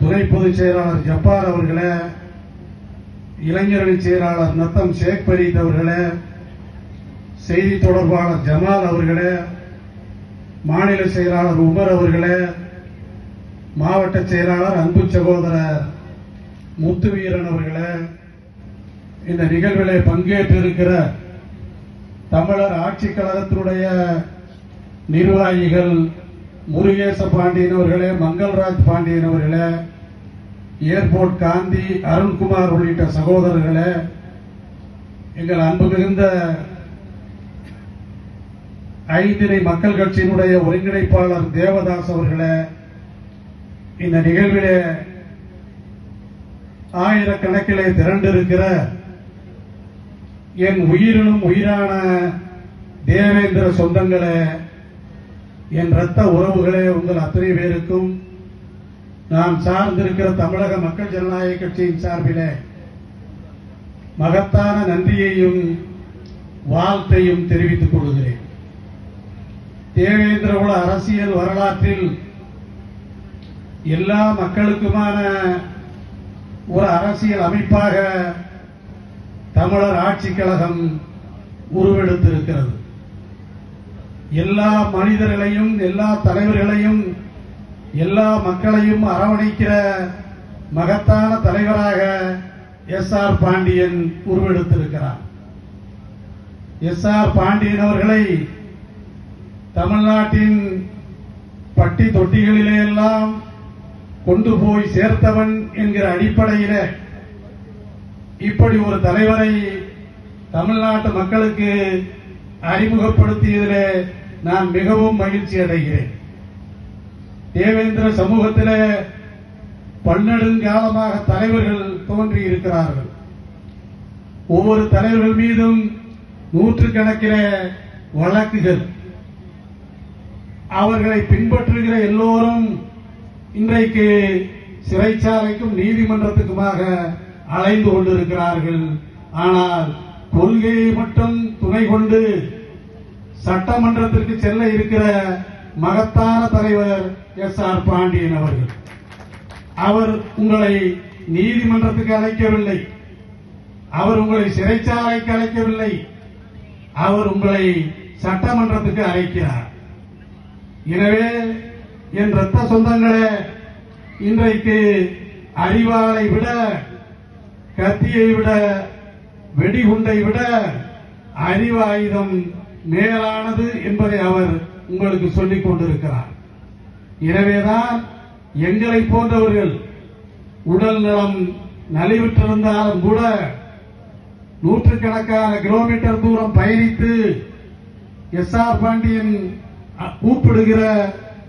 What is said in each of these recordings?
துணை பொதுச் செயலாளர் ஜப்பார் அவர்களே, இளைஞரணி செயலாளர் நத்தம் ஷேக் பரீத் அவர்களே, செய்தி தொடர்பாளர் ஜமால் அவர்களே, மாநில செயலாளர் உமர் அவர்களே, மாவட்ட செயலாளர் அன்பு சகோதரர் முத்துவீரன் அவர்களே, இந்த நிகழ்விலே பங்கேற்றிருக்கிற தமிழர் ஆட்சிக் கழகத்தினுடைய நிர்வாகிகள் முருகேச பாண்டியன் அவர்களே, மங்கள்ராஜ் பாண்டியன் அவர்களே, ஏர்போர்ட் காந்தி அருண்குமார் உள்ளிட்ட சகோதரர்களே, எங்கள் அன்பு மிகுந்த ஐந்திணை மக்கள் கட்சியினுடைய ஒருங்கிணைப்பாளர் தேவதாஸ் அவர்களே, இந்த நிகழ்விலே ஆயிரக்கணக்கிலே திரண்டிருக்கிற என் உயிரினும் உயிரான தேவேந்திர சொந்தங்களே, என் இரத்த உறவுகளே, உங்கள் அத்தனை பேருக்கும் நான் சார்ந்திருக்கிற தமிழக மக்கள் ஜனநாயக கட்சியின் சார்பிலே மகத்தான நன்றியையும் வாழ்த்தையும் தெரிவித்துக் கொள்கிறேன். தேவேந்திர குல அரசியல் வரலாற்றில் எல்லா மக்களுக்குமான ஒரு அரசியல் அமைப்பாக தமிழர் ஆட்சிக் கழகம் உருவெடுத்திருக்கிறது. எல்லா மனிதர்களையும், எல்லா தலைவர்களையும், எல்லா மக்களையும் அரவணைக்கிற மகத்தான தலைவராக எஸ்.ஆர். பாண்டியன் உருவெடுத்திருக்கிறார். எஸ்.ஆர். பாண்டியன் அவர்களை தமிழ்நாட்டின் பட்டி தொட்டிகளிலே எல்லாம் கொண்டு போய் சேர்த்தவன் என்கிற அடிப்படையிலே இப்படி ஒரு தலைவரை தமிழ்நாட்டு மக்களுக்கு அறிமுகப்படுத்தியதிலே நான் மிகவும் மகிழ்ச்சி அடைகிறேன். தேவேந்திர சமூகத்திலே பன்னெடுங்காலமாக தலைவர்கள் தோன்றியிருக்கிறார்கள். ஒவ்வொரு தலைவர்கள் மீதும் நூற்றுக்கணக்கிலே வழக்குகள். அவர்களை பின்பற்றுகிற எல்லோரும் இன்றைக்கு சிறைச்சாலைக்கும் நீதிமன்றத்துக்குமாக அலைந்து கொண்டிருக்கிறார்கள். ஆனால் கொள்கையை மட்டும் துணை கொண்டு சட்டமன்றத்திற்கு செல்ல இருக்கிற மகத்தான தலைவர் எஸ்.ஆர். பாண்டியன் அவர்கள். அவர் உங்களை நீதிமன்றத்துக்கு அழைக்கவில்லை, அவர் உங்களை சிறைச்சாலைக்கு அழைக்கவில்லை, அவர் உங்களை சட்டமன்றத்துக்கு அழைக்கிறார். எனவே என் இரத்த சொந்தங்களே, இன்றைக்கு அறிவாளை விட, கத்தியை விட, வெடிகுண்டை விட அறிவு ஆயுதம் மேலானது என்பதை அவர் உங்களுக்கு சொல்லிக் கொண்டிருக்கிறார். எனவேதான் எங்களை போன்றவர்கள் உடல் நலம் நலிவுற்றிருந்தாலும் கூட நூற்றுக்கணக்கான கிலோமீட்டர் தூரம் பயணித்து எஸ்.ஆர். பாண்டியன்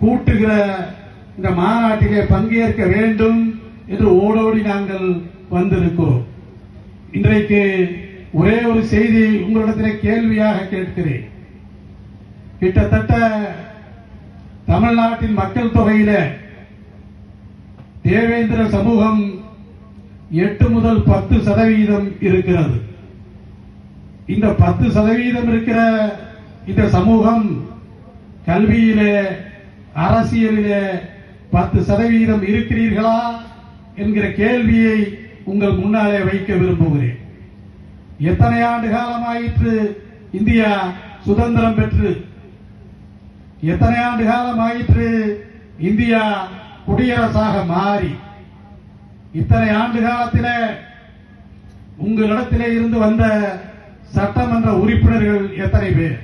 கூட்டுகிற இந்த மாநாட்டிலே பங்கேற்க வேண்டும் என்று ஓடோடி நாங்கள் வந்திருக்கிறோம். இன்றைக்கு ஒரே ஒரு செய்தி உங்களிடத்தில் கேள்வியாக கேட்கிறேன். கிட்டத்தட்ட தமிழ்நாட்டின் மக்கள் தொகையில தேவேந்திர சமூகம் 8 முதல் 10% இருக்கிறது. இந்த 10% இருக்கிற இந்த சமூகம் கல்வியிலே, அரசியலிலே 10% இருக்கிறீர்களா என்கிற கேள்வியை உங்கள் முன்னாலே வைக்க விரும்புகிறேன். எத்தனை ஆண்டு காலமாயிற்று இந்தியா சுதந்திரம் பெற்று? எத்தனை ஆண்டு காலமாயிற்று இந்தியா குடியரசாக மாறி? இத்தனை ஆண்டு காலத்திலே உங்களிடத்திலே இருந்து வந்த சட்டமன்ற உறுப்பினர்கள் எத்தனை பேர்?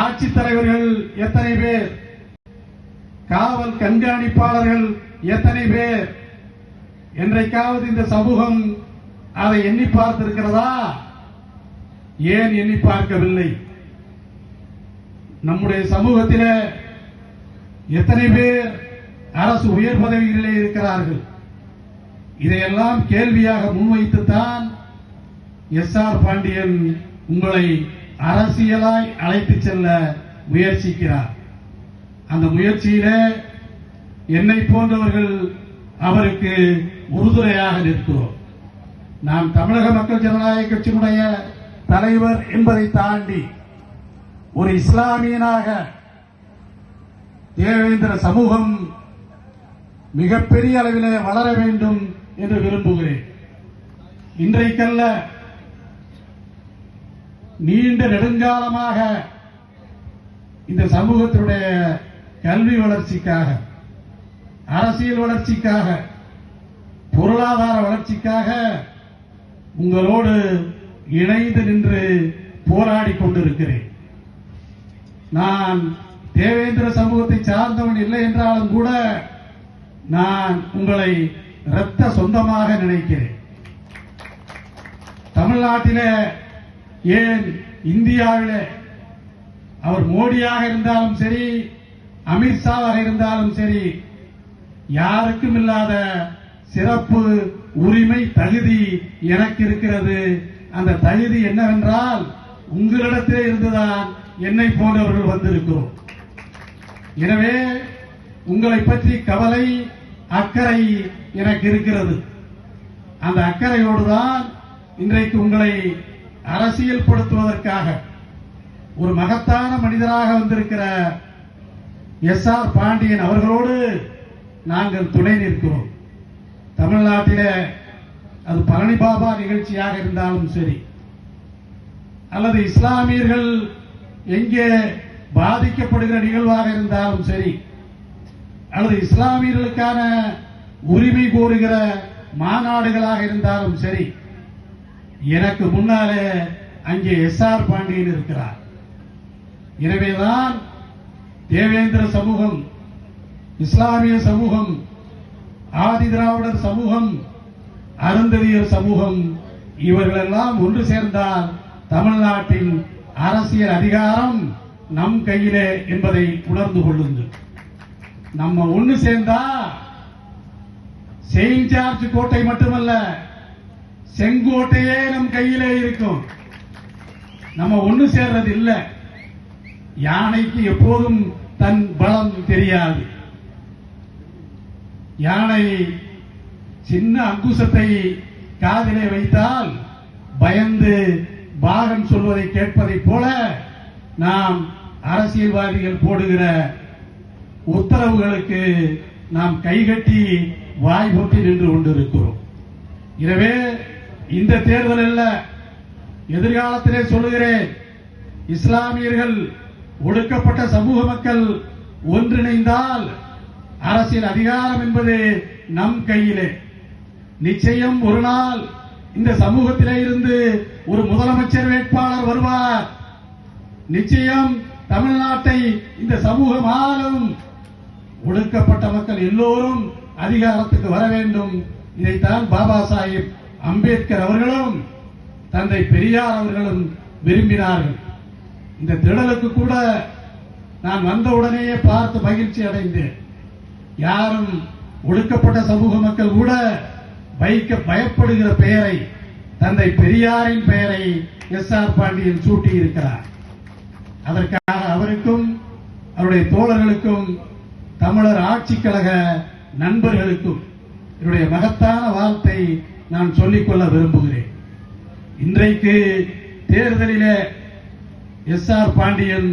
ஆட்சித் தலைவர்கள் எத்தனை பேர்? காவல் கண்காணிப்பாளர்கள் எத்தனை பேர்? என்றைக்காவது இந்த சமூகம் அதை எண்ணி பார்த்திருக்கிறதா? ஏன் எண்ணி பார்க்கவில்லை? நம்முடைய சமூகத்திலே எத்தனை பேர் அரசு உயர் பதவிகளிலே இருக்கிறார்கள்? இதையெல்லாம் கேள்வியாக முன்வைத்துத்தான் எஸ்.ஆர். பாண்டியன் உங்களை அரசியலாய் அழைத்துச் செல்ல முயற்சிக்கிறார். அந்த முயற்சியிலே என்னை போன்றவர்கள் அவருக்கு உறுதுணையாக நிற்கிறோம். நாம் தமிழக மக்கள் ஜனநாயக கட்சியினுடைய தலைவர் என்பதை தாண்டி ஒரு இஸ்லாமியனாக தேவேந்திர சமூகம் மிகப்பெரிய அளவிலே வளர வேண்டும் என்று விரும்புகிறேன். இன்றைக்கல்ல, நீண்ட நெடுங்காலமாக இந்த சமூகத்தினுடைய கல்வி வளர்ச்சிக்காக, அரசியல் வளர்ச்சிக்காக, பொருளாதார வளர்ச்சிக்காக உங்களோடு இணைந்து நின்று போராடி கொண்டிருக்கிறேன். நான் தேவேந்திர சமூகத்தை சார்ந்தவன் இல்லை என்றாலும் கூட நான் உங்களை இரத்த சொந்தமாக நினைக்கிறேன். தமிழ்நாட்டிலே, ஏன் இந்தியாவிலே, அவர் மோடியாக இருந்தாலும் சரி, அமித்ஷாவாக இருந்தாலும் சரி, யாருக்கும் இல்லாத சிறப்பு உரிமை தகுதி எனக்கு இருக்கிறது. அந்த தகுதி என்னவென்றால், உங்களிடத்திலே இருந்துதான் என்னை போன்றவர்கள் வந்திருக்கிறோம். எனவே உங்களை பற்றி கவலை, அக்கறை எனக்கு இருக்கிறது. அந்த அக்கறையோடுதான் இன்றைக்கு உங்களை அரசியல் படுத்துவதற்காக ஒரு மகத்தான மனிதராக வந்திருக்கிற எஸ்.ஆர். பாண்டியன் அவர்களோடு நாங்கள் துணை நிற்கிறோம். தமிழ்நாட்டிலே அது பழனி பாபா நிகழ்ச்சியாக இருந்தாலும் சரி, அல்லது இஸ்லாமியர்கள் எங்கே பாதிக்கப்படுகிற நிகழ்வாக இருந்தாலும் சரி, அல்லது இஸ்லாமியர்களுக்கான உரிமை கோருகிற மாநாடுகளாக இருந்தாலும் சரி, எனக்கு முன்னாலே அங்கே எஸ்.ஆர். பாண்டியன் இருக்கிறார். எனவேதான் தேவேந்திர சமூகம், இஸ்லாமிய சமூகம், ஆதி திராவிடர் சமூகம், அருந்ததியர் சமூகம் இவர்களெல்லாம் ஒன்று சேர்ந்தால் தமிழ்நாட்டின் அரசியல் அதிகாரம் நம் கையிலே என்பதை உணர்ந்து கொள்ளுங்கள். நம்ம ஒன்று சேர்ந்தா செயின்ட் ஜார்ஜ் கோட்டை மட்டுமல்ல, செங்கோட்டையே நம் கையிலே இருக்கும். நம்ம ஒன்று சேர்றது இல்ல. யானைக்கு எப்போதும் தன் பலம் தெரியாது. யானை சின்ன அங்குசத்தை காதிலே வைத்தால் பயந்து பாகன் சொல்வதை கேட்பதை போல நாம் அரசியல்வாதிகள் போடுகிற உத்தரவுகளுக்கு நாம் கைகட்டி வாய் பொத்தி நின்று கொண்டிருக்கிறோம். எனவே இந்த தேர்தல் அல்ல, எதிர்காலத்திலே சொல்லுகிறேன், இஸ்லாமியர்கள், ஒடுக்கப்பட்ட சமூக மக்கள் ஒன்றிணைந்தால் அரசியல் அதிகாரம் என்பது நம் கையிலே. நிச்சயம் ஒரு நாள் இந்த சமூகத்திலே இருந்து ஒரு முதலமைச்சர் வேட்பாளர் வருவார். நிச்சயம் தமிழ்நாட்டை இந்த சமூகம் ஆளும். ஒடுக்கப்பட்ட மக்கள் எல்லோரும் அதிகாரத்துக்கு வர வேண்டும். இதைத்தான் பாபா சாஹிப் அம்பேத்கர் அவர்களும் தந்தை பெரியார் அவர்களும் விரும்பினார்கள். இந்த திடலுக்கு கூட நான் வந்தவுடனேயே பார்த்து மகிழ்ச்சி அடைந்தேன். யாரும் ஒடுக்கப்பட்ட சமூக மக்கள் கூட வைக்க பயப்படுகிற பெயரை, தந்தை பெரியாரின் பெயரை எஸ்.ஆர். பாண்டியன் சூட்டி இருக்கிறார். அதற்காக அவருக்கும் அவருடைய தோழர்களுக்கும் தமிழர் ஆட்சிக் கழக நண்பர்களுக்கும் என்னுடைய மகத்தான வாழ்த்தை நான் சொல்லிக்கொள்ள விரும்புகிறேன். இன்றைக்கு தேர்தலிலே எஸ்.ஆர். பாண்டியன்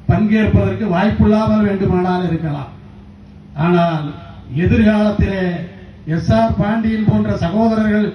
பங்கேற்பதற்கு வாய்ப்பில்லாமல் வேண்டுமானால் இருக்கலாம். ஆனால் எதிர்காலத்திலே எஸ்.ஆர். பாண்டியன் போன்ற சகோதரர்கள்